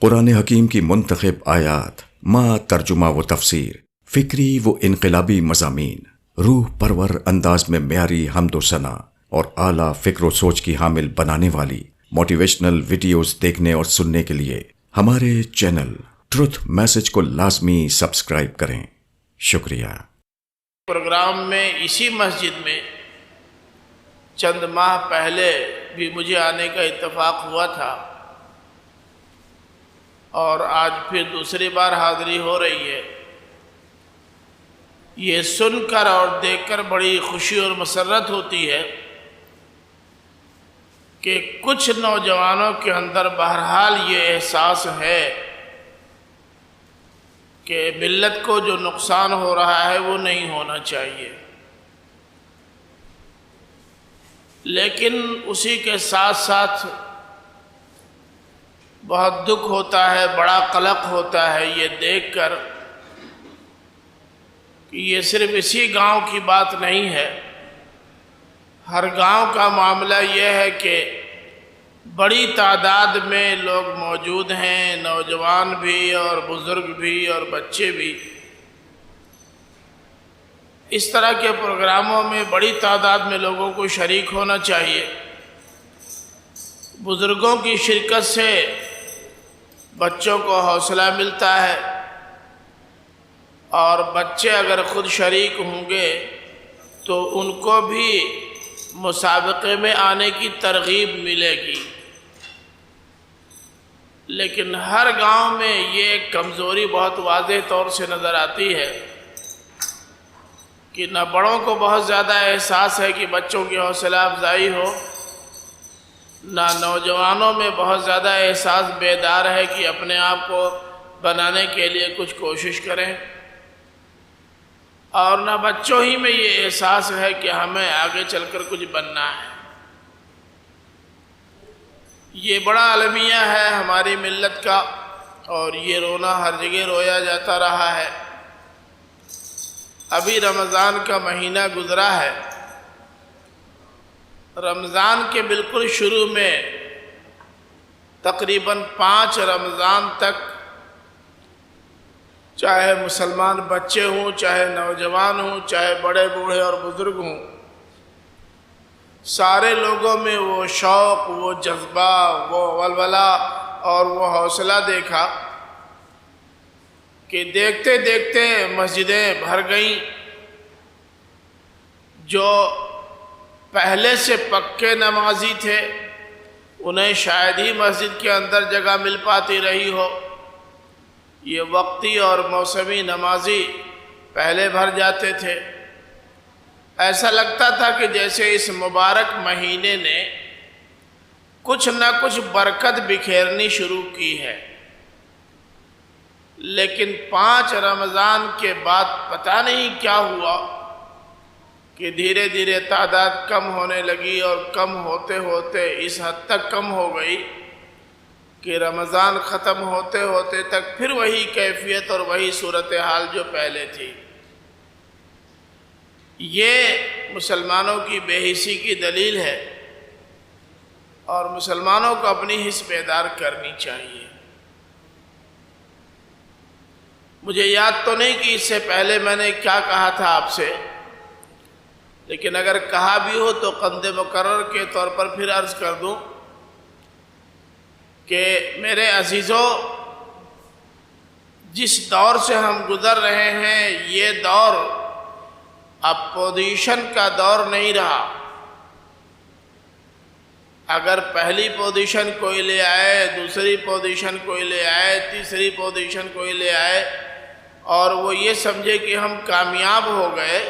قرآن حکیم کی منتخب آیات، ما ترجمہ و تفسیر، فکری و انقلابی مضامین، روح پرور انداز میں معیاری حمد و ثنا اور اعلیٰ فکر و سوچ کی حامل بنانے والی موٹیویشنل ویڈیوز دیکھنے اور سننے کے لیے ہمارے چینل ٹروتھ میسج کو لازمی سبسکرائب کریں۔ شکریہ۔ پروگرام میں اسی مسجد میں چند ماہ پہلے بھی مجھے آنے کا اتفاق ہوا تھا اور آج پھر دوسری بار حاضری ہو رہی ہے۔ یہ سن کر اور دیکھ کر بڑی خوشی اور مسرت ہوتی ہے کہ کچھ نوجوانوں کے اندر بہرحال یہ احساس ہے کہ ملت کو جو نقصان ہو رہا ہے وہ نہیں ہونا چاہیے، لیکن اسی کے ساتھ ساتھ بہت دکھ ہوتا ہے، بڑا قلق ہوتا ہے یہ دیکھ کر کہ یہ صرف اسی گاؤں کی بات نہیں ہے، ہر گاؤں کا معاملہ یہ ہے کہ بڑی تعداد میں لوگ موجود ہیں، نوجوان بھی اور بزرگ بھی اور بچے بھی۔ اس طرح کے پروگراموں میں بڑی تعداد میں لوگوں کو شریک ہونا چاہیے۔ بزرگوں کی شرکت سے بچوں کو حوصلہ ملتا ہے، اور بچے اگر خود شریک ہوں گے تو ان کو بھی مسابقے میں آنے کی ترغیب ملے گی۔ لیکن ہر گاؤں میں یہ ایک کمزوری بہت واضح طور سے نظر آتی ہے کہ نہ بڑوں کو بہت زیادہ احساس ہے کہ بچوں کی حوصلہ افزائی ہو، نہ نوجوانوں میں بہت زیادہ احساس بیدار ہے کہ اپنے آپ کو بنانے کے لیے کچھ کوشش کریں، اور نہ بچوں ہی میں یہ احساس ہے کہ ہمیں آگے چل کر کچھ بننا ہے۔ یہ بڑا المیہ ہے ہماری ملت کا، اور یہ رونا ہر جگہ رویا جاتا رہا ہے۔ ابھی رمضان کا مہینہ گزرا ہے، رمضان کے بالکل شروع میں تقریباً 5 رمضان تک چاہے مسلمان بچے ہوں، چاہے نوجوان ہوں، چاہے بڑے بوڑھے اور بزرگ ہوں، سارے لوگوں میں وہ شوق، وہ جذبہ، وہ ولولہ اور وہ حوصلہ دیکھا کہ دیکھتے دیکھتے مسجدیں بھر گئیں۔ جو پہلے سے پکے نمازی تھے انہیں شاید ہی مسجد کے اندر جگہ مل پاتی رہی ہو، یہ وقتی اور موسمی نمازی پہلے بھر جاتے تھے۔ ایسا لگتا تھا کہ جیسے اس مبارک مہینے نے کچھ نہ کچھ برکت بکھیرنی شروع کی ہے، لیکن 5 رمضان کے بعد پتہ نہیں کیا ہوا کہ دھیرے دھیرے تعداد کم ہونے لگی، اور کم ہوتے ہوتے اس حد تک کم ہو گئی کہ رمضان ختم ہوتے ہوتے تک پھر وہی کیفیت اور وہی صورتحال جو پہلے تھی۔ یہ مسلمانوں کی بے حسی کی دلیل ہے، اور مسلمانوں کو اپنی حس بیدار کرنی چاہیے۔ مجھے یاد تو نہیں کہ اس سے پہلے میں نے کیا کہا تھا آپ سے، لیکن اگر کہا بھی ہو تو قند مقرر کے طور پر پھر عرض کر دوں کہ میرے عزیزوں، جس دور سے ہم گزر رہے ہیں یہ دور اب پوزیشن کا دور نہیں رہا۔ اگر پہلی پوزیشن کوئی لے آئے، دوسری پوزیشن کوئی لے آئے، تیسری پوزیشن کوئی لے آئے، اور وہ یہ سمجھے کہ ہم کامیاب ہو گئے،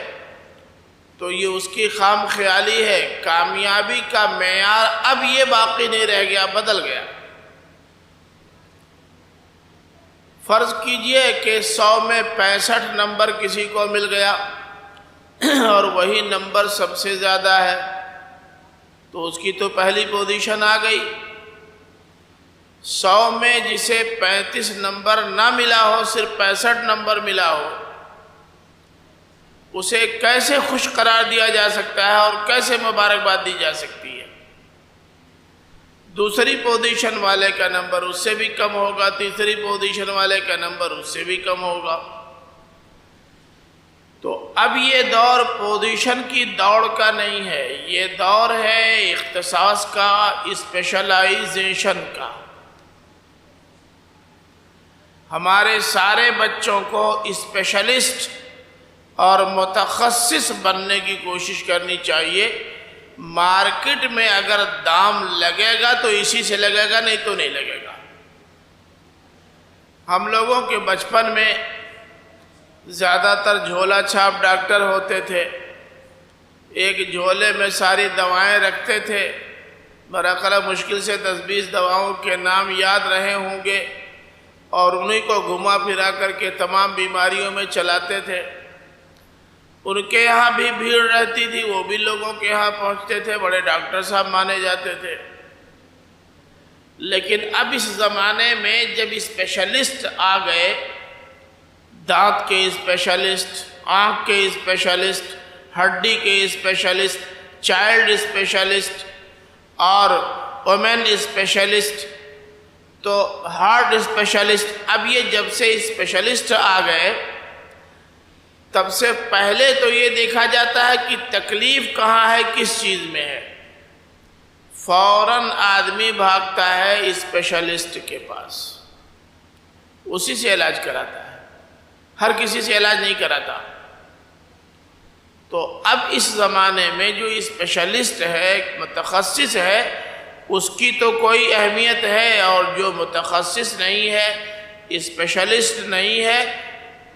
تو یہ اس کی خام خیالی ہے۔ کامیابی کا معیار اب یہ باقی نہیں رہ گیا، بدل گیا۔ فرض کیجئے کہ 100 میں 65 نمبر کسی کو مل گیا اور وہی نمبر سب سے زیادہ ہے، تو اس کی تو پہلی پوزیشن آ گئی۔ 100 میں جسے 35 نمبر نہ ملا ہو، صرف 65 نمبر ملا ہو، اسے کیسے خوش قرار دیا جا سکتا ہے اور کیسے مبارکباد دی جا سکتی ہے؟ دوسری پوزیشن والے کا نمبر اس سے بھی کم ہوگا، تیسری پوزیشن والے کا نمبر اس سے بھی کم ہوگا۔ تو اب یہ دور پوزیشن کی دوڑ کا نہیں ہے، یہ دور ہے اختصاص کا، اسپیشلائزیشن کا۔ ہمارے سارے بچوں کو اسپیشلسٹ اور متخصص بننے کی کوشش کرنی چاہیے۔ مارکیٹ میں اگر دام لگے گا تو اسی سے لگے گا، نہیں تو نہیں لگے گا۔ ہم لوگوں کے بچپن میں زیادہ تر جھولا چھاپ ڈاکٹر ہوتے تھے، ایک جھولے میں ساری دوائیں رکھتے تھے، برقرار مشکل سے 10-20 دواؤں کے نام یاد رہے ہوں گے، اور انہیں کو گھما پھرا کر کے تمام بیماریوں میں چلاتے تھے۔ ان کے یہاں بھی بھیڑ رہتی تھی، وہ بھی لوگوں کے یہاں پہنچتے تھے، بڑے ڈاکٹر صاحب مانے جاتے تھے۔ لیکن اب اس زمانے میں جب اسپیشلسٹ آ گئے، دانت کے اسپیشلسٹ، آنکھ کے اسپیشلسٹ، ہڈی کے اسپیشلسٹ، چائلڈ اسپیشلسٹ اور وومن اسپیشلسٹ، تو ہارٹ اسپیشلسٹ، اب یہ جب سے اسپیشلسٹ آ گئے تب سے پہلے تو یہ دیکھا جاتا ہے کہ تکلیف کہاں ہے، کس چیز میں ہے، فوراً آدمی بھاگتا ہے اسپیشلسٹ کے پاس، اسی سے علاج کراتا ہے، ہر کسی سے علاج نہیں کراتا۔ تو اب اس زمانے میں جو اسپیشلسٹ ہے، متخصص ہے، اس کی تو کوئی اہمیت ہے، اور جو متخصص نہیں ہے، اسپیشلسٹ نہیں ہے،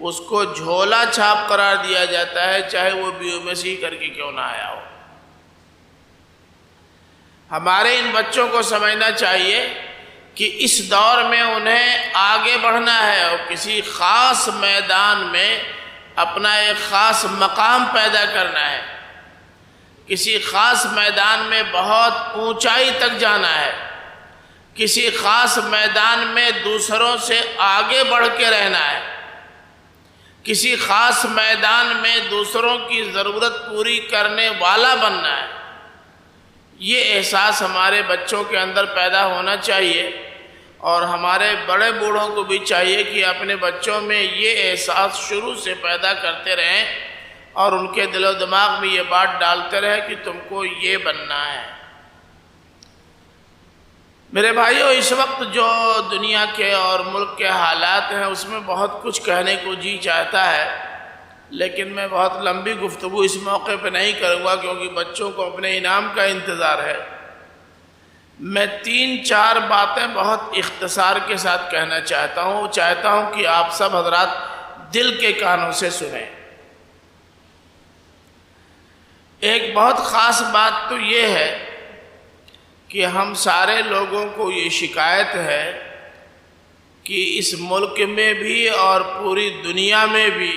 اس کو جھولا چھاپ قرار دیا جاتا ہے، چاہے وہ BMSc کر کے کیوں نہ آیا ہو۔ ہمارے ان بچوں کو سمجھنا چاہیے کہ اس دور میں انہیں آگے بڑھنا ہے اور کسی خاص میدان میں اپنا ایک خاص مقام پیدا کرنا ہے، کسی خاص میدان میں بہت اونچائی تک جانا ہے، کسی خاص میدان میں دوسروں سے آگے بڑھ کے رہنا ہے، کسی خاص میدان میں دوسروں کی ضرورت پوری کرنے والا بننا ہے۔ یہ احساس ہمارے بچوں کے اندر پیدا ہونا چاہیے، اور ہمارے بڑے بوڑھوں کو بھی چاہیے کہ اپنے بچوں میں یہ احساس شروع سے پیدا کرتے رہیں، اور ان کے دل و دماغ میں یہ بات ڈالتے رہے کہ تم کو یہ بننا ہے۔ میرے بھائیو، اس وقت جو دنیا کے اور ملک کے حالات ہیں اس میں بہت کچھ کہنے کو جی چاہتا ہے، لیکن میں بہت لمبی گفتگو اس موقع پہ نہیں کروں گا کیونکہ بچوں کو اپنے انعام کا انتظار ہے۔ میں 3-4 باتیں بہت اختصار کے ساتھ کہنا چاہتا ہوں کہ آپ سب حضرات دل کے کانوں سے سنیں۔ ایک بہت خاص بات تو یہ ہے کہ ہم سارے لوگوں کو یہ شکایت ہے کہ اس ملک میں بھی اور پوری دنیا میں بھی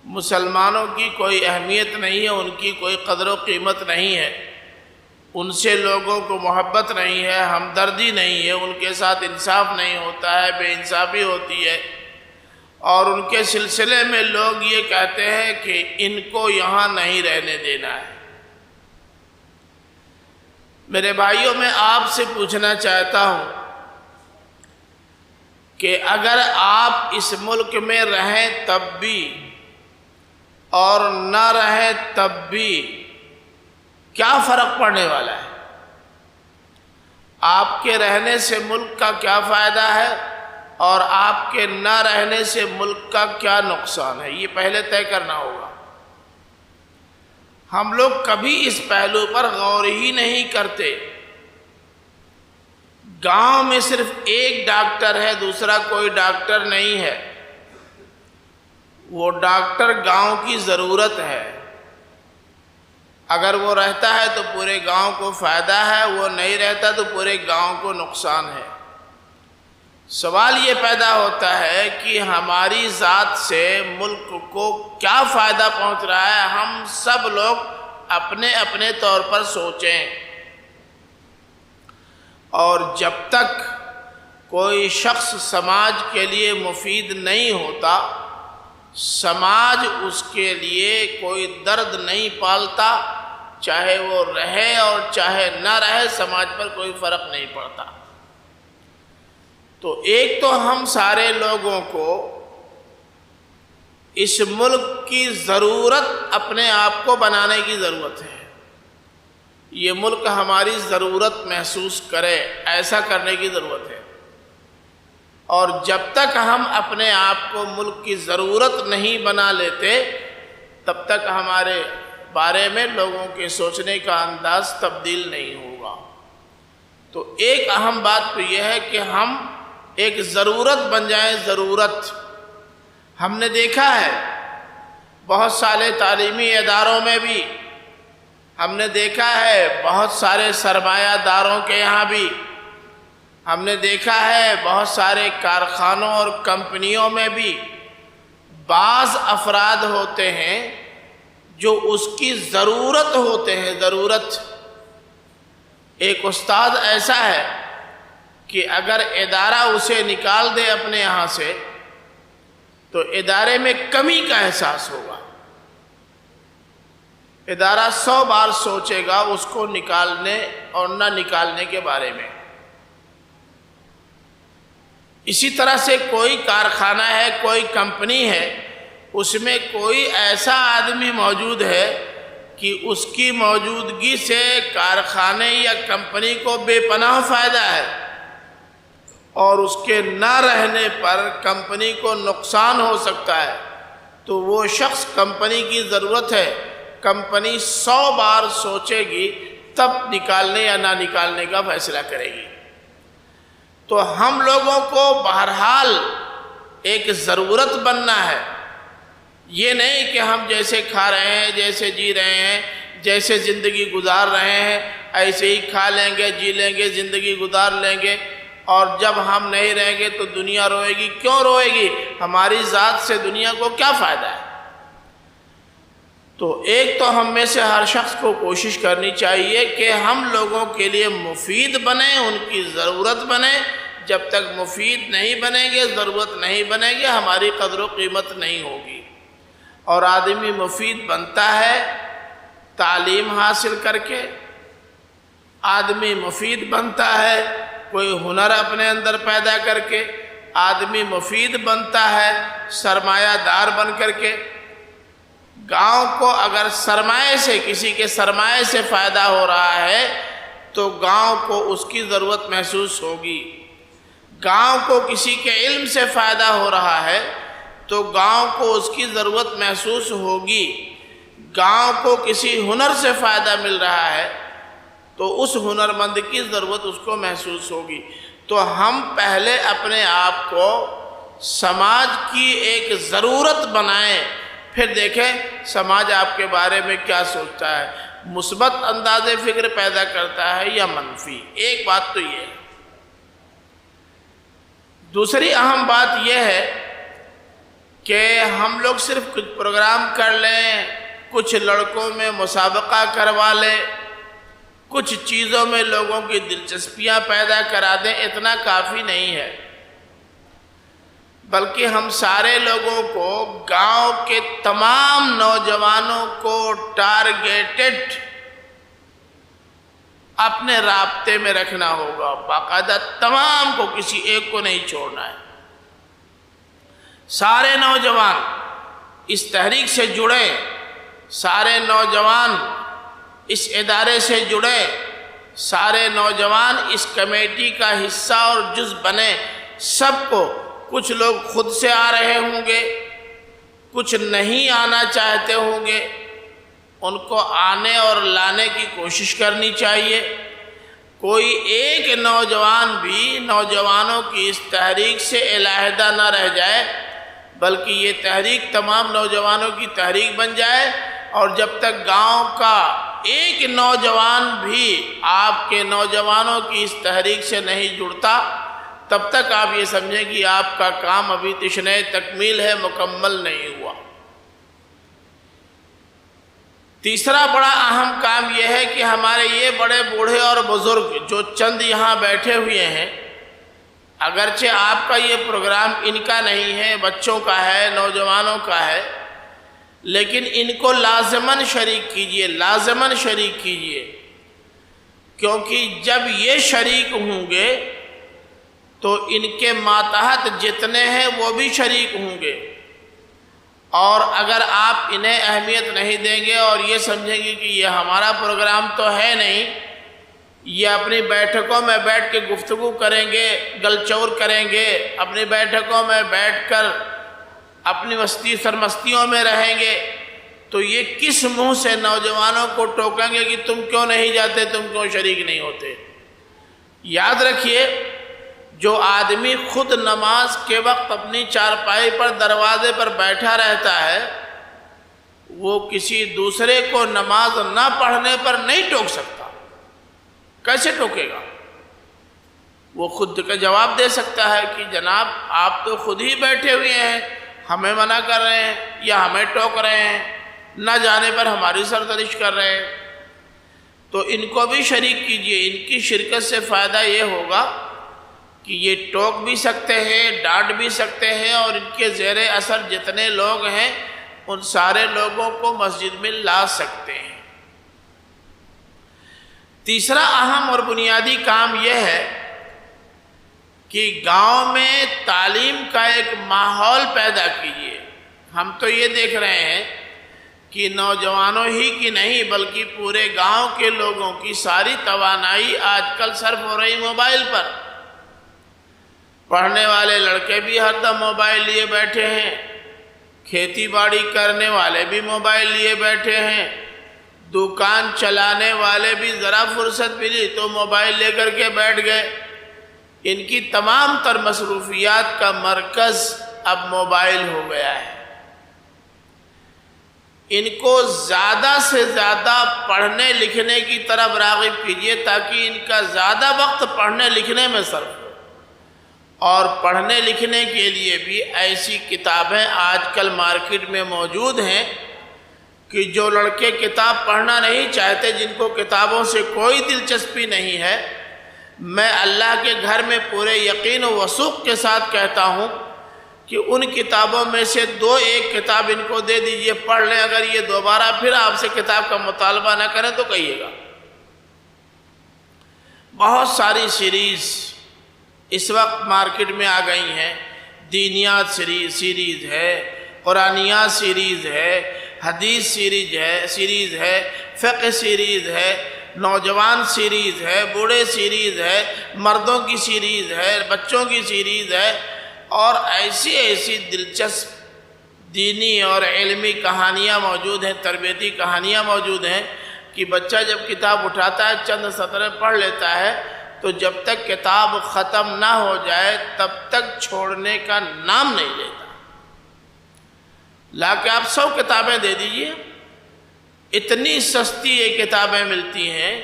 مسلمانوں کی کوئی اہمیت نہیں ہے، ان کی کوئی قدر و قیمت نہیں ہے، ان سے لوگوں کو محبت نہیں ہے، ہمدردی نہیں ہے، ان کے ساتھ انصاف نہیں ہوتا ہے، بے انصافی ہوتی ہے، اور ان کے سلسلے میں لوگ یہ کہتے ہیں کہ ان کو یہاں نہیں رہنے دینا ہے۔ میرے بھائیوں، میں آپ سے پوچھنا چاہتا ہوں کہ اگر آپ اس ملک میں رہیں تب بھی اور نہ رہیں تب بھی کیا فرق پڑنے والا ہے؟ آپ کے رہنے سے ملک کا کیا فائدہ ہے اور آپ کے نہ رہنے سے ملک کا کیا نقصان ہے؟ یہ پہلے طے کرنا ہوگا۔ ہم لوگ کبھی اس پہلو پر غور ہی نہیں کرتے۔ گاؤں میں صرف ایک ڈاکٹر ہے، دوسرا کوئی ڈاکٹر نہیں ہے۔ وہ ڈاکٹر گاؤں کی ضرورت ہے، اگر وہ رہتا ہے تو پورے گاؤں کو فائدہ ہے، وہ نہیں رہتا تو پورے گاؤں کو نقصان ہے۔ سوال یہ پیدا ہوتا ہے کہ ہماری ذات سے ملک کو کیا فائدہ پہنچ رہا ہے؟ ہم سب لوگ اپنے اپنے طور پر سوچیں، اور جب تک کوئی شخص سماج کے لیے مفید نہیں ہوتا، سماج اس کے لیے کوئی درد نہیں پالتا، چاہے وہ رہے اور چاہے نہ رہے سماج پر کوئی فرق نہیں پڑتا۔ تو ایک تو ہم سارے لوگوں کو اس ملک کی ضرورت اپنے آپ کو بنانے کی ضرورت ہے، یہ ملک ہماری ضرورت محسوس کرے، ایسا کرنے کی ضرورت ہے۔ اور جب تک ہم اپنے آپ کو ملک کی ضرورت نہیں بنا لیتے تب تک ہمارے بارے میں لوگوں کے سوچنے کا انداز تبدیل نہیں ہوگا۔ تو ایک اہم بات تو یہ ہے کہ ہم ایک ضرورت بن جائیں۔ ضرورت ہم نے دیکھا ہے بہت سارے تعلیمی اداروں میں بھی، ہم نے دیکھا ہے بہت سارے سرمایہ داروں کے یہاں بھی، ہم نے دیکھا ہے بہت سارے کارخانوں اور کمپنیوں میں بھی بعض افراد ہوتے ہیں جو اس کی ضرورت ہوتے ہیں۔ ضرورت، ایک استاد ایسا ہے کہ اگر ادارہ اسے نکال دے اپنے یہاں سے تو ادارے میں کمی کا احساس ہوگا، ادارہ 100 بار سوچے گا اس کو نکالنے اور نہ نکالنے کے بارے میں۔ اسی طرح سے کوئی کارخانہ ہے، کوئی کمپنی ہے، اس میں کوئی ایسا آدمی موجود ہے کہ اس کی موجودگی سے کارخانے یا کمپنی کو بے پناہ فائدہ ہے، اور اس کے نہ رہنے پر کمپنی کو نقصان ہو سکتا ہے، تو وہ شخص کمپنی کی ضرورت ہے، کمپنی 100 بار سوچے گی تب نکالنے یا نہ نکالنے کا فیصلہ کرے گی۔ تو ہم لوگوں کو بہرحال ایک ضرورت بننا ہے، یہ نہیں کہ ہم جیسے کھا رہے ہیں، جیسے جی رہے ہیں، جیسے زندگی گزار رہے ہیں ایسے ہی کھا لیں گے، جی لیں گے، زندگی گزار لیں گے، اور جب ہم نہیں رہیں گے تو دنیا روئے گی۔ کیوں روئے گی؟ ہماری ذات سے دنیا کو کیا فائدہ ہے؟ تو ایک تو ہم میں سے ہر شخص کو کوشش کرنی چاہیے کہ ہم لوگوں کے لیے مفید بنیں، ان کی ضرورت بنیں۔ جب تک مفید نہیں بنیں گے، ضرورت نہیں بنے گی، ہماری قدر و قیمت نہیں ہوگی۔ اور آدمی مفید بنتا ہے تعلیم حاصل کر کے، آدمی مفید بنتا ہے کوئی ہنر اپنے اندر پیدا کر کے، آدمی مفید بنتا ہے سرمایہ دار بن کر کے۔ گاؤں کو اگر سرمایہ سے، کسی کے سرمایہ سے فائدہ ہو رہا ہے تو گاؤں کو اس کی ضرورت محسوس ہوگی۔ گاؤں کو کسی کے علم سے فائدہ ہو رہا ہے تو گاؤں کو اس کی ضرورت محسوس ہوگی۔ گاؤں کو کسی ہنر سے فائدہ مل رہا ہے تو اس ہنرمند کی ضرورت اس کو محسوس ہوگی۔ تو ہم پہلے اپنے آپ کو سماج کی ایک ضرورت بنائیں، پھر دیکھیں سماج آپ کے بارے میں کیا سوچتا ہے، مثبت انداز فکر پیدا کرتا ہے یا منفی۔ ایک بات تو یہ ہے۔ دوسری اہم بات یہ ہے کہ ہم لوگ صرف کچھ پروگرام کر لیں، کچھ لڑکوں میں مسابقہ کروا لیں، کچھ چیزوں میں لوگوں کی دلچسپیاں پیدا کرا دیں، اتنا کافی نہیں ہے، بلکہ ہم سارے لوگوں کو، گاؤں کے تمام نوجوانوں کو ٹارگیٹڈ اپنے رابطے میں رکھنا ہوگا، باقاعدہ تمام کو، کسی ایک کو نہیں چھوڑنا ہے۔ سارے نوجوان اس تحریک سے جڑیں، سارے نوجوان اس ادارے سے جڑیں، سارے نوجوان اس کمیٹی کا حصہ اور جز بنیں۔ سب کو، کچھ لوگ خود سے آ رہے ہوں گے، کچھ نہیں آنا چاہتے ہوں گے، ان کو آنے اور لانے کی کوشش کرنی چاہیے۔ کوئی ایک نوجوان بھی نوجوانوں کی اس تحریک سے علیحدہ نہ رہ جائے، بلکہ یہ تحریک تمام نوجوانوں کی تحریک بن جائے۔ اور جب تک گاؤں کا ایک نوجوان بھی آپ کے نوجوانوں کی اس تحریک سے نہیں جڑتا، تب تک آپ یہ سمجھیں کہ آپ کا کام ابھی تشنہ تکمیل ہے، مکمل نہیں ہوا۔ تیسرا بڑا اہم کام یہ ہے کہ ہمارے یہ بڑے بوڑھے اور بزرگ جو چند یہاں بیٹھے ہوئے ہیں، اگرچہ آپ کا یہ پروگرام ان کا نہیں ہے، بچوں کا ہے، نوجوانوں کا ہے، لیکن ان کو لازماً شریک کیجئے، لازماً شریک کیجئے، کیونکہ جب یہ شریک ہوں گے تو ان کے ماتحت جتنے ہیں وہ بھی شریک ہوں گے، اور اگر آپ انہیں اہمیت نہیں دیں گے اور یہ سمجھیں گے کہ یہ ہمارا پروگرام تو ہے نہیں، یہ اپنی بیٹھکوں میں بیٹھ کے گفتگو کریں گے، گلچور کریں گے، اپنی بیٹھکوں میں بیٹھ کر اپنی مستی سرمستیوں میں رہیں گے، تو یہ کس منہ سے نوجوانوں کو ٹوکیں گے کہ تم کیوں نہیں جاتے، تم کیوں شریک نہیں ہوتے؟ یاد رکھیے، جو آدمی خود نماز کے وقت اپنی چارپائی پر دروازے پر بیٹھا رہتا ہے، وہ کسی دوسرے کو نماز نہ پڑھنے پر نہیں ٹوک سکتا۔ کیسے ٹوکے گا؟ وہ خود کا جواب دے سکتا ہے کہ جناب آپ تو خود ہی بیٹھے ہوئے ہیں، ہمیں منع کر رہے ہیں یا ہمیں ٹوک رہے ہیں، نہ جانے پر ہماری سرزنش کر رہے ہیں۔ تو ان کو بھی شریک کیجئے۔ ان کی شرکت سے فائدہ یہ ہوگا کہ یہ ٹوک بھی سکتے ہیں، ڈانٹ بھی سکتے ہیں، اور ان کے زیر اثر جتنے لوگ ہیں ان سارے لوگوں کو مسجد میں لا سکتے ہیں۔ تیسرا اہم اور بنیادی کام یہ ہے کہ گاؤں میں تعلیم کا ایک ماحول پیدا کیجیے۔ ہم تو یہ دیکھ رہے ہیں کہ نوجوانوں ہی کی نہیں بلکہ پورے گاؤں کے لوگوں کی ساری توانائی آج کل صرف ہو رہی موبائل پر۔ پڑھنے والے لڑکے بھی ہر دم موبائل لیے بیٹھے ہیں، کھیتی باڑی کرنے والے بھی موبائل لیے بیٹھے ہیں، دکان چلانے والے بھی ذرا فرصت ملی تو موبائل لے کر کے بیٹھ گئے۔ ان کی تمام تر مصروفیات کا مرکز اب موبائل ہو گیا ہے۔ ان کو زیادہ سے زیادہ پڑھنے لکھنے کی طرف راغب کیجیے تاکہ ان کا زیادہ وقت پڑھنے لکھنے میں صرف ہو، اور پڑھنے لکھنے کے لیے بھی ایسی کتابیں آج کل مارکیٹ میں موجود ہیں کہ جو لڑکے کتاب پڑھنا نہیں چاہتے، جن کو کتابوں سے کوئی دلچسپی نہیں ہے، میں اللہ کے گھر میں پورے یقین و وثوق کے ساتھ کہتا ہوں کہ ان کتابوں میں سے 2-1 کتاب ان کو دے دیجئے، پڑھ لیں۔ اگر یہ دوبارہ پھر آپ سے کتاب کا مطالبہ نہ کریں تو کہیے گا۔ بہت ساری سیریز اس وقت مارکیٹ میں آ گئی ہیں۔ دینیات سیریز ہے، قرآنیات سیریز ہے، حدیث سیریز ہے، فقہ سیریز ہے، نوجوان سیریز ہے، بوڑھے سیریز ہے، مردوں کی سیریز ہے، بچوں کی سیریز ہے، اور ایسی دلچسپ دینی اور علمی کہانیاں موجود ہیں، تربیتی کہانیاں موجود ہیں کہ بچہ جب کتاب اٹھاتا ہے چند سطریں پڑھ لیتا ہے تو جب تک کتاب ختم نہ ہو جائے تب تک چھوڑنے کا نام نہیں لیتا۔ لا کے آپ 100 کتابیں دے دیجئے، اتنی سستی یہ کتابیں ملتی ہیں،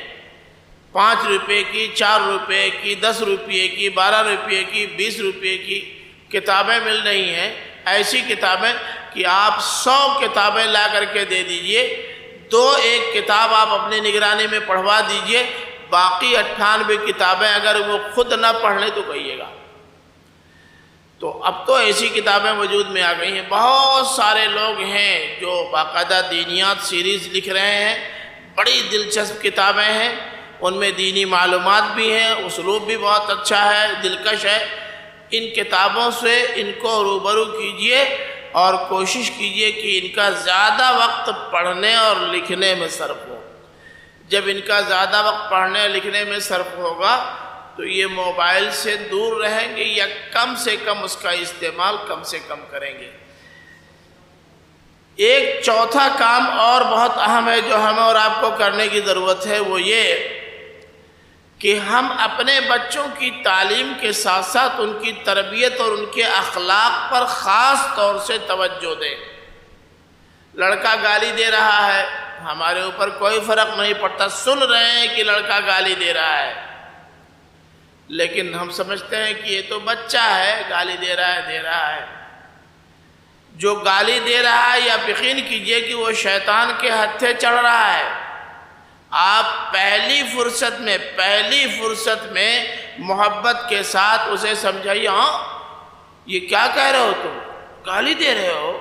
5 روپے کی، 4 روپے کی، 10 روپے کی، 12 روپے کی، 20 روپے کی کتابیں مل رہی ہیں۔ ایسی کتابیں کہ آپ 100 کتابیں لا کر کے دے دیجئے، 2-1 کتاب آپ اپنی نگرانی میں پڑھوا دیجئے، باقی 98 کتابیں اگر وہ خود نہ پڑھ لیں تو کہیے گا۔ تو اب تو ایسی کتابیں وجود میں آ گئی ہیں۔ بہت سارے لوگ ہیں جو باقاعدہ دینیات سیریز لکھ رہے ہیں، بڑی دلچسپ کتابیں ہیں، ان میں دینی معلومات بھی ہیں، اسلوب بھی بہت اچھا ہے، دلکش ہے۔ ان کتابوں سے ان کو روبرو کیجئے اور کوشش کیجئے کہ ان کا زیادہ وقت پڑھنے اور لکھنے میں صرف ہو۔ جب ان کا زیادہ وقت پڑھنے لکھنے میں صرف ہوگا تو یہ موبائل سے دور رہیں گے یا کم سے کم اس کا استعمال کم سے کم کریں گے۔ ایک چوتھا کام اور بہت اہم ہے جو ہمیں اور آپ کو کرنے کی ضرورت ہے، وہ یہ کہ ہم اپنے بچوں کی تعلیم کے ساتھ ساتھ ان کی تربیت اور ان کے اخلاق پر خاص طور سے توجہ دیں۔ لڑکا گالی دے رہا ہے، ہمارے اوپر کوئی فرق نہیں پڑتا، سن رہے ہیں کہ لڑکا گالی دے رہا ہے، لیکن ہم سمجھتے ہیں کہ یہ تو بچہ ہے، گالی دے رہا ہے۔ جو گالی دے رہا ہے یا یقین کیجئے کہ وہ شیطان کے ہتھے چڑھ رہا ہے۔ آپ پہلی فرصت میں محبت کے ساتھ اسے سمجھائیے، ہاں یہ کیا کہہ رہے ہو، تم گالی دے رہے ہو،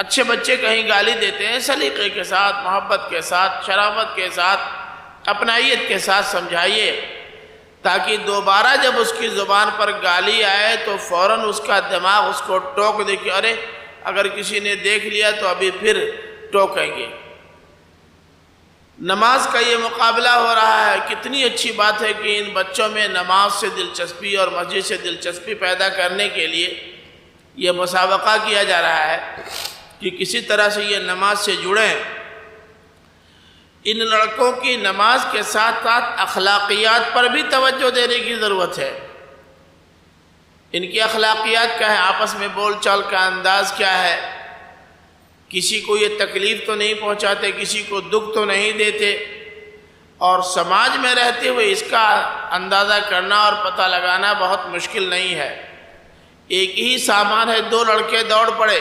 اچھے بچے کہیں گالی دیتے ہیں سلیقے کے ساتھ، محبت کے ساتھ، شرافت کے ساتھ، اپنائیت کے ساتھ سمجھائیے، تاکہ دوبارہ جب اس کی زبان پر گالی آئے تو فوراً اس کا دماغ اس کو ٹوک دے کہ ارے اگر کسی نے دیکھ لیا تو ابھی پھر ٹوکیں گے۔ نماز کا یہ مقابلہ ہو رہا ہے، کتنی اچھی بات ہے کہ ان بچوں میں نماز سے دلچسپی اور مسجد سے دلچسپی پیدا کرنے کے لیے یہ مسابقہ کیا جا رہا ہے کہ کسی طرح سے یہ نماز سے جڑیں۔ ان لڑکوں کی نماز کے ساتھ ساتھ اخلاقیات پر بھی توجہ دینے کی ضرورت ہے۔ ان کی اخلاقیات کیا ہے، آپس میں بول چال کا انداز کیا ہے، کسی کو یہ تکلیف تو نہیں پہنچاتے، کسی کو دکھ تو نہیں دیتے، اور سماج میں رہتے ہوئے اس کا اندازہ کرنا اور پتہ لگانا بہت مشکل نہیں ہے۔ ایک ہی سامان ہے، دو لڑکے دوڑ پڑے،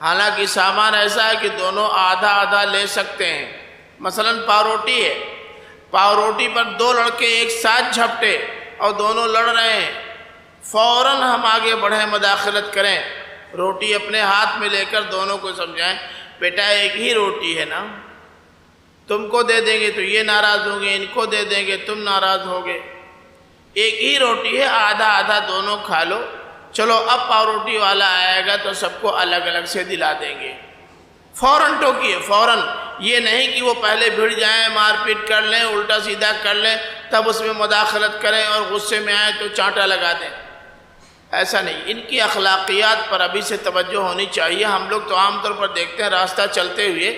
حالانکہ سامان ایسا ہے کہ دونوں آدھا آدھا لے سکتے ہیں۔ مثلا پاؤ روٹی ہے، پاؤ روٹی پر دو لڑکے ایک ساتھ جھپٹے اور دونوں لڑ رہے ہیں، فوراً ہم آگے بڑھیں، مداخلت کریں، روٹی اپنے ہاتھ میں لے کر دونوں کو سمجھائیں بیٹا ایک ہی روٹی ہے نا، تم کو دے دیں گے تو یہ ناراض ہوں گے، ان کو دے دیں گے تم ناراض ہوگے، ایک ہی روٹی ہے، آدھا آدھا دونوں کھا لو، چلو اب پاؤ روٹی والا آئے گا تو سب کو الگ الگ سے دلا دیں گے۔ فوراً ٹوکیے، فوراً، یہ نہیں کہ وہ پہلے بھڑ جائیں، مار پیٹ کر لیں، الٹا سیدھا کر لیں، تب اس میں مداخلت کریں اور غصے میں آئیں تو چانٹا لگا دیں، ایسا نہیں۔ ان کی اخلاقیات پر ابھی سے توجہ ہونی چاہیے۔ ہم لوگ تو عام طور پر دیکھتے ہیں راستہ چلتے ہوئے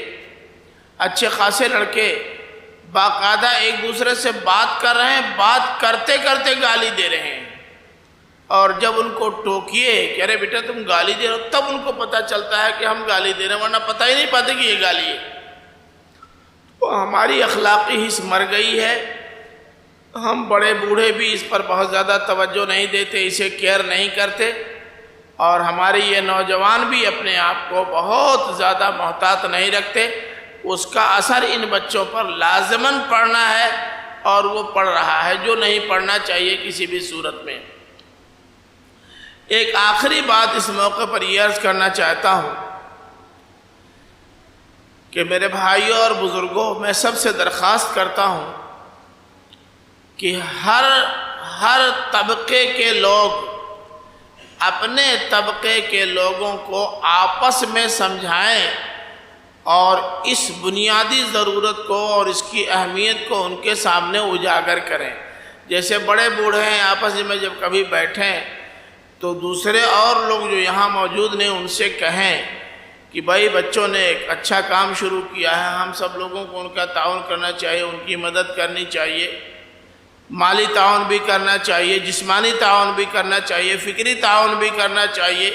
اچھے خاصے لڑکے باقاعدہ ایک دوسرے سے بات کر رہے ہیں، بات کرتے کرتے گالی دے رہے ہیں، اور جب ان کو ٹوکیے کہ ارے بیٹا تم گالی دے رہے ہو، تب ان کو پتہ چلتا ہے کہ ہم گالی دے رہے ہیں، ورنہ پتہ ہی نہیں پاتے کہ یہ گالی ہے۔ تو ہماری اخلاقی حص مر گئی ہے، ہم بڑے بوڑھے بھی اس پر بہت زیادہ توجہ نہیں دیتے، اسے کیئر نہیں کرتے، اور ہمارے یہ نوجوان بھی اپنے آپ کو بہت زیادہ محتاط نہیں رکھتے۔ اس کا اثر ان بچوں پر لازماً پڑنا ہے، اور وہ پڑ رہا ہے جو نہیں پڑھنا چاہیے کسی بھی صورت میں۔ ایک آخری بات اس موقع پر یہ عرض کرنا چاہتا ہوں کہ میرے بھائیوں اور بزرگوں، میں سب سے درخواست کرتا ہوں کہ ہر طبقے کے لوگ اپنے طبقے کے لوگوں کو آپس میں سمجھائیں اور اس بنیادی ضرورت کو اور اس کی اہمیت کو ان کے سامنے اجاگر کریں۔ جیسے بڑے بوڑھے ہیں، آپس میں جب کبھی بیٹھیں تو دوسرے اور لوگ جو یہاں موجود ہیں ان سے کہیں کہ بھائی بچوں نے ایک اچھا کام شروع کیا ہے، ہم سب لوگوں کو ان کا تعاون کرنا چاہیے، ان کی مدد کرنی چاہیے، مالی تعاون بھی کرنا چاہیے، جسمانی تعاون بھی کرنا چاہیے، فکری تعاون بھی کرنا چاہیے،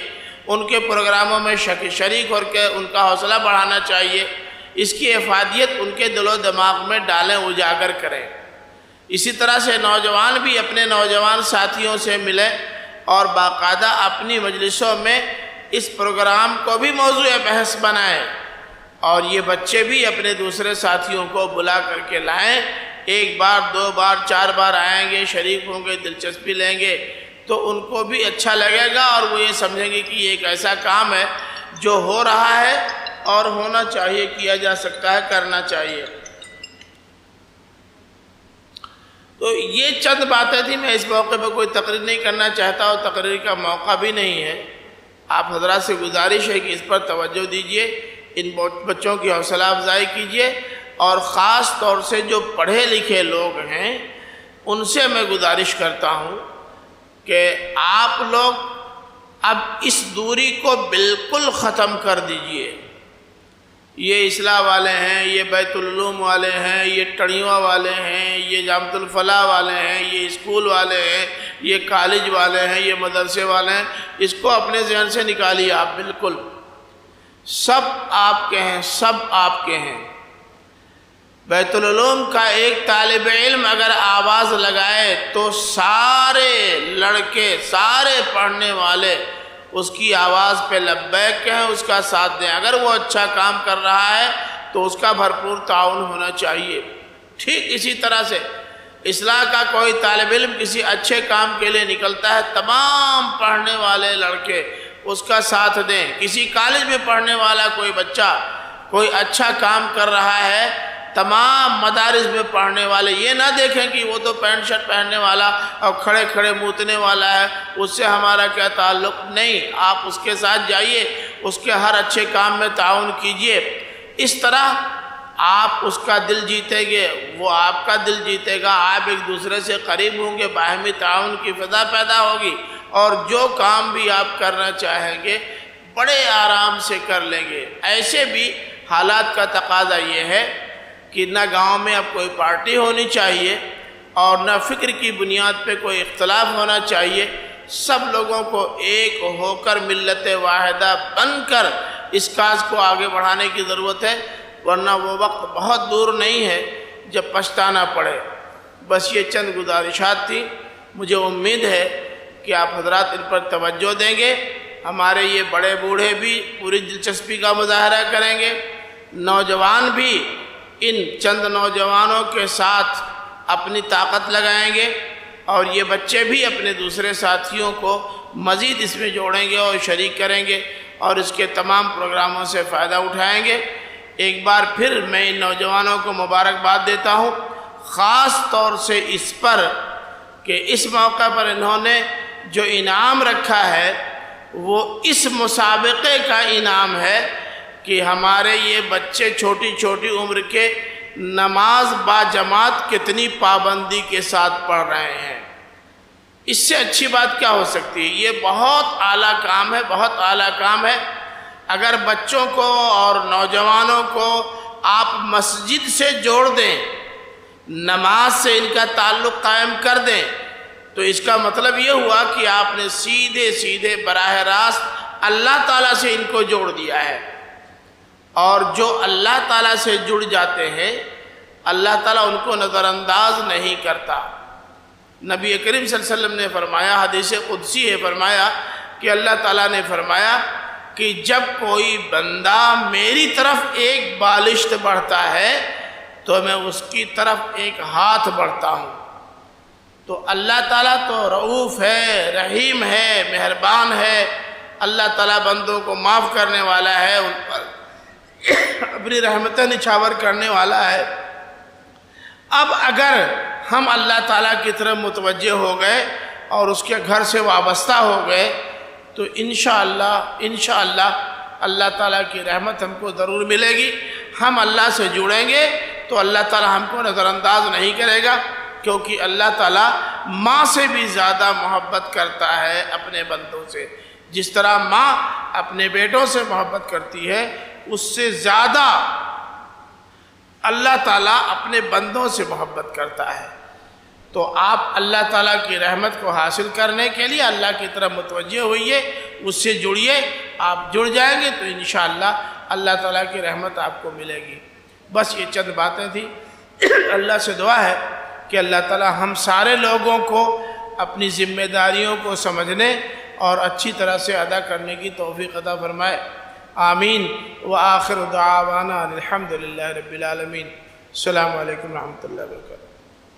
ان کے پروگراموں میں شریک ہو کے ان کا حوصلہ بڑھانا چاہیے، اس کی افادیت ان کے دل و دماغ میں ڈالیں، اجاگر کریں۔ اسی طرح سے نوجوان بھی اپنے نوجوان ساتھیوں سے ملیں اور باقاعدہ اپنی مجلسوں میں اس پروگرام کو بھی موضوع بحث بنائیں، اور یہ بچے بھی اپنے دوسرے ساتھیوں کو بلا کر کے لائیں، ایک بار دو بار چار بار آئیں گے، شریک ہوں گے، دلچسپی لیں گے تو ان کو بھی اچھا لگے گا، اور وہ یہ سمجھیں گے کہ یہ ایک ایسا کام ہے جو ہو رہا ہے اور ہونا چاہیے، کیا جا سکتا ہے، کرنا چاہیے۔ تو یہ چند باتیں تھیں، میں اس موقع پہ کوئی تقریر نہیں کرنا چاہتا اور تقریر کا موقع بھی نہیں ہے۔ آپ حضرات سے گزارش ہے کہ اس پر توجہ دیجئے، ان بچوں کی حوصلہ افزائی کیجئے، اور خاص طور سے جو پڑھے لکھے لوگ ہیں ان سے میں گزارش کرتا ہوں کہ آپ لوگ اب اس دوری کو بالکل ختم کر دیجئے۔ یہ اصلاح والے ہیں، یہ بیت العلوم والے ہیں، یہ ٹڑیواں والے ہیں، یہ جامعۃ الفلاح والے ہیں، یہ اسکول والے ہیں، یہ کالج والے ہیں، یہ مدرسے والے ہیں، اس کو اپنے ذہن سے نکالیے آپ، بالکل سب آپ کے ہیں، سب آپ کے ہیں۔ بیت العلوم کا ایک طالب علم اگر آواز لگائے تو سارے لڑکے، سارے پڑھنے والے اس کی آواز پہ لبیک کہیں، اس کا ساتھ دیں۔ اگر وہ اچھا کام کر رہا ہے تو اس کا بھرپور تعاون ہونا چاہیے۔ ٹھیک اسی طرح سے اصلاح کا کوئی طالب علم کسی اچھے کام کے لیے نکلتا ہے، تمام پڑھنے والے لڑکے اس کا ساتھ دیں۔ کسی کالج میں پڑھنے والا کوئی بچہ کوئی اچھا کام کر رہا ہے، تمام مدارس میں پڑھنے والے یہ نہ دیکھیں کہ وہ تو پینٹ شرٹ پہننے والا اور کھڑے کھڑے موتنے والا ہے، اس سے ہمارا کیا تعلق۔ نہیں، آپ اس کے ساتھ جائیے، اس کے ہر اچھے کام میں تعاون کیجئے۔ اس طرح آپ اس کا دل جیتیں گے، وہ آپ کا دل جیتے گا، آپ ایک دوسرے سے قریب ہوں گے، باہمی تعاون کی فضا پیدا ہوگی، اور جو کام بھی آپ کرنا چاہیں گے بڑے آرام سے کر لیں گے۔ ایسے بھی حالات کا تقاضا یہ ہے کہ نہ گاؤں میں اب کوئی پارٹی ہونی چاہیے اور نہ فکر کی بنیاد پہ کوئی اختلاف ہونا چاہیے، سب لوگوں کو ایک ہو کر ملت واحدہ بن کر اس کاج کو آگے بڑھانے کی ضرورت ہے، ورنہ وہ وقت بہت دور نہیں ہے جب پچھتانا پڑے۔ بس یہ چند گزارشات تھی، مجھے امید ہے کہ آپ حضرات ان پر توجہ دیں گے، ہمارے یہ بڑے بوڑھے بھی پوری دلچسپی کا مظاہرہ کریں گے، نوجوان بھی ان چند نوجوانوں کے ساتھ اپنی طاقت لگائیں گے، اور یہ بچے بھی اپنے دوسرے ساتھیوں کو مزید اس میں جوڑیں گے اور شریک کریں گے اور اس کے تمام پروگراموں سے فائدہ اٹھائیں گے۔ ایک بار پھر میں ان نوجوانوں کو مبارکباد دیتا ہوں، خاص طور سے اس پر کہ اس موقع پر انہوں نے جو انعام رکھا ہے وہ اس مسابقے کا انعام ہے کہ ہمارے یہ بچے چھوٹی چھوٹی عمر کے نماز با جماعت کتنی پابندی کے ساتھ پڑھ رہے ہیں۔ اس سے اچھی بات کیا ہو سکتی ہے؟ یہ بہت اعلیٰ کام ہے، بہت اعلیٰ کام ہے۔ اگر بچوں کو اور نوجوانوں کو آپ مسجد سے جوڑ دیں، نماز سے ان کا تعلق قائم کر دیں، تو اس کا مطلب یہ ہوا کہ آپ نے سیدھے سیدھے براہ راست اللہ تعالیٰ سے ان کو جوڑ دیا ہے، اور جو اللہ تعالیٰ سے جڑ جاتے ہیں اللہ تعالیٰ ان کو نظر انداز نہیں کرتا۔ نبی کریم صلی اللہ علیہ وسلم نے فرمایا، حدیث قدسی ہے، فرمایا کہ اللہ تعالیٰ نے فرمایا کہ جب کوئی بندہ میری طرف ایک بالشت بڑھتا ہے تو میں اس کی طرف ایک ہاتھ بڑھتا ہوں۔ تو اللہ تعالیٰ تو رؤوف ہے، رحیم ہے، مہربان ہے، اللہ تعالیٰ بندوں کو معاف کرنے والا ہے، ان پر اپنی رحمتیں نچھاور کرنے والا ہے۔ اب اگر ہم اللہ تعالیٰ کی طرف متوجہ ہو گئے اور اس کے گھر سے وابستہ ہو گئے تو انشاءاللہ اللہ تعالیٰ کی رحمت ہم کو ضرور ملے گی۔ ہم اللہ سے جڑیں گے تو اللہ تعالیٰ ہم کو نظر انداز نہیں کرے گا، کیونکہ اللہ تعالیٰ ماں سے بھی زیادہ محبت کرتا ہے اپنے بندوں سے۔ جس طرح ماں اپنے بیٹوں سے محبت کرتی ہے، اس سے زیادہ اللہ تعالیٰ اپنے بندوں سے محبت کرتا ہے۔ تو آپ اللہ تعالیٰ کی رحمت کو حاصل کرنے کے لیے اللہ کی طرف متوجہ ہوئیے، اس سے جڑیے، آپ جڑ جائیں گے تو انشاءاللہ اللہ تعالیٰ کی رحمت آپ کو ملے گی۔ بس یہ چند باتیں تھیں۔ اللہ سے دعا ہے کہ اللہ تعالیٰ ہم سارے لوگوں کو اپنی ذمہ داریوں کو سمجھنے اور اچھی طرح سے ادا کرنے کی توفیق عطا فرمائے۔ آمین۔ وآخر دعوانا الحمدللہ رب العالمین۔ السلام علیکم ورحمۃ اللہ وبرکاتہ۔